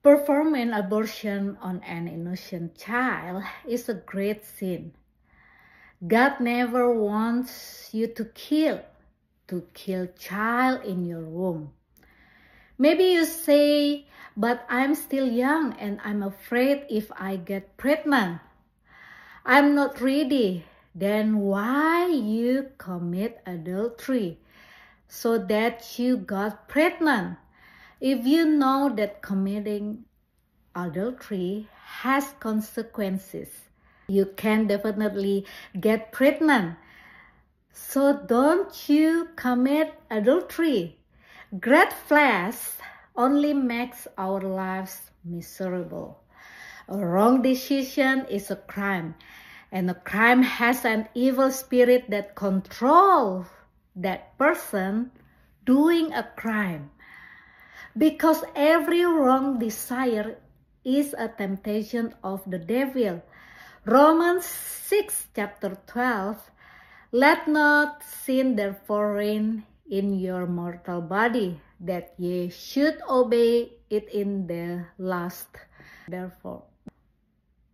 Performing abortion on an innocent child is a great sin. God never wants you to kill child in your womb. Maybe you say, but I'm still young and I'm afraid if I get pregnant, I'm not ready. Then why you commit adultery so that you got pregnant? If you know that committing adultery has consequences, you can definitely get pregnant. So don't you commit adultery. Great flesh only makes our lives miserable. A wrong decision is a crime, and a crime has an evil spirit that controls that person doing a crime. Because every wrong desire is a temptation of the devil. Romans 6 chapter 12, let not sin therefore reign in your mortal body, that ye should obey it in the lust. Therefore,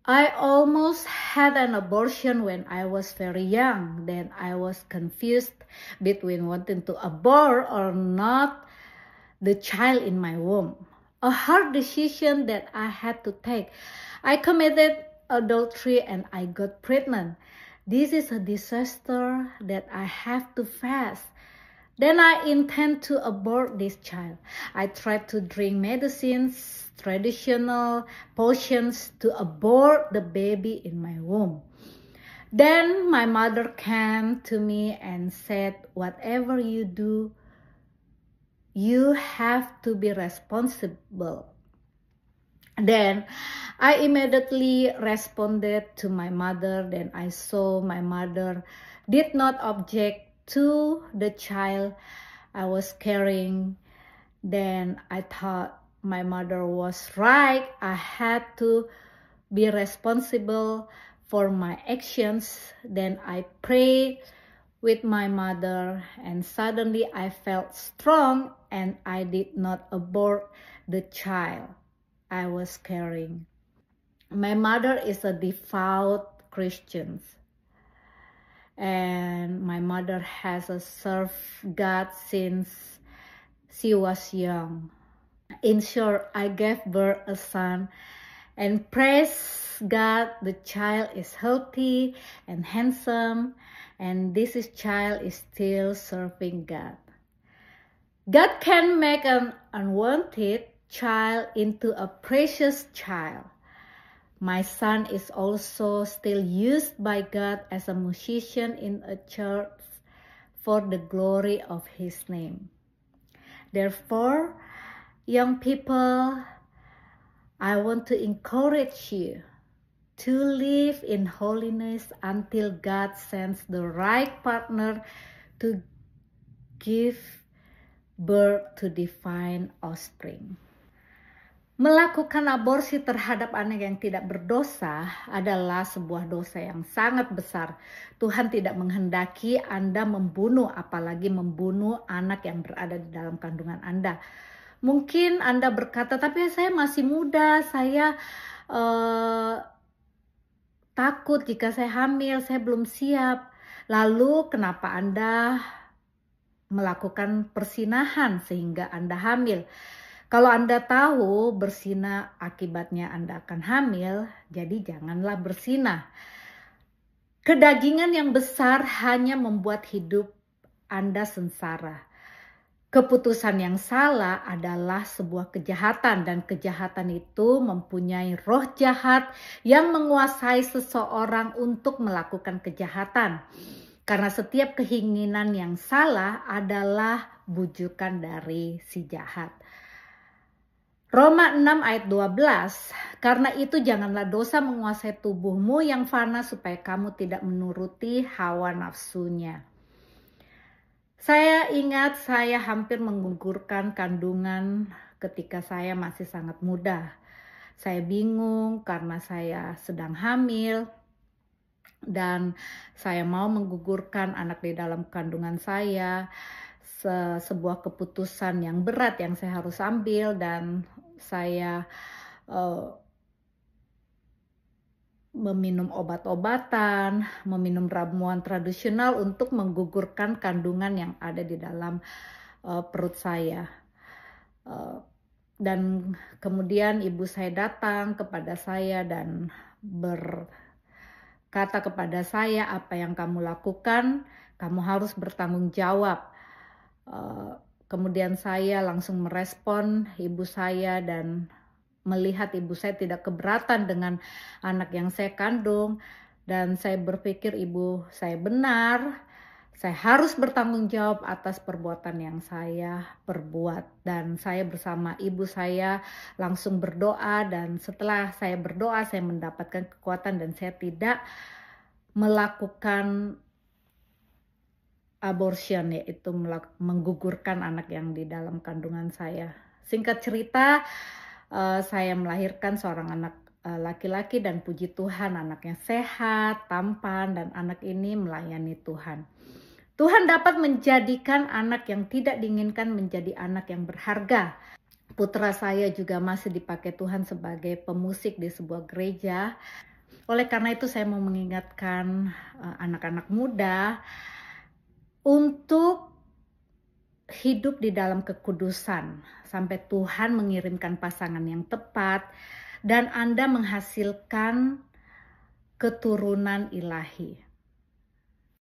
I almost had an abortion when I was very young. Then I was confused between wanting to abort or not the child in my womb. A hard decision that I had to take. I committed adultery and I got pregnant. This is a disaster that I have to face. Then I intend to abort this child. I tried to drink medicines, traditional potions to abort the baby in my womb. Then my mother came to me and said, whatever you do, you have to be responsible. Then I immediately responded to my mother. Then I saw my mother did not object to the child I was carrying. Then I thought my mother was right. I had to be responsible for my actions. Then I prayed with my mother, and suddenly I felt strong and I did not abort the child I was carrying. My mother is a devout Christian, and my mother has served God since she was young. In short, I gave birth a son, and praise God, the child is healthy and handsome, and this child is still serving God. God can make an unwanted child into a precious child. My son is also still used by God as a musician in a church for the glory of His name. Therefore, young people, I want to encourage you to live in holiness until God sends the right partner to give birth to divine offspring. Melakukan aborsi terhadap anak yang tidak berdosa adalah sebuah dosa yang sangat besar. Tuhan tidak menghendaki Anda membunuh, apalagi membunuh anak yang berada di dalam kandungan Anda. Mungkin Anda berkata, tapi saya masih muda, saya takut jika saya hamil, saya belum siap. Lalu kenapa Anda melakukan persinahan sehingga Anda hamil? Kalau Anda tahu bersinah akibatnya Anda akan hamil, jadi janganlah bersinah. Kedagingan yang besar hanya membuat hidup Anda sengsara. Keputusan yang salah adalah sebuah kejahatan, dan kejahatan itu mempunyai roh jahat yang menguasai seseorang untuk melakukan kejahatan. Karena setiap keinginan yang salah adalah bujukan dari si jahat. Roma 6 ayat 12, karena itu janganlah dosa menguasai tubuhmu yang fana supaya kamu tidak menuruti hawa nafsunya. Saya ingat saya hampir menggugurkan kandungan ketika saya masih sangat muda. Saya bingung karena saya sedang hamil dan saya mau menggugurkan anak di dalam kandungan saya. Sebuah keputusan yang berat yang saya harus ambil, dan saya meminum obat-obatan, meminum ramuan tradisional untuk menggugurkan kandungan yang ada di dalam perut saya. Dan kemudian ibu saya datang kepada saya dan berkata kepada saya, apa yang kamu lakukan, kamu harus bertanggung jawab. Kemudian saya langsung merespon ibu saya dan melihat ibu saya tidak keberatan dengan anak yang saya kandung. Dan saya berpikir ibu saya benar, saya harus bertanggung jawab atas perbuatan yang saya perbuat. Dan saya bersama ibu saya langsung berdoa, dan setelah saya berdoa saya mendapatkan kekuatan dan saya tidak melakukan abortion, yaitu menggugurkan anak yang di dalam kandungan saya. Singkat cerita, saya melahirkan seorang anak laki-laki dan puji Tuhan anaknya sehat, tampan, dan anak ini melayani Tuhan. Tuhan dapat menjadikan anak yang tidak diinginkan menjadi anak yang berharga. Putra saya juga masih dipakai Tuhan sebagai pemusik di sebuah gereja. Oleh karena itu saya mau mengingatkan anak-anak muda untuk hidup di dalam kekudusan sampai Tuhan mengirimkan pasangan yang tepat dan Anda menghasilkan keturunan ilahi.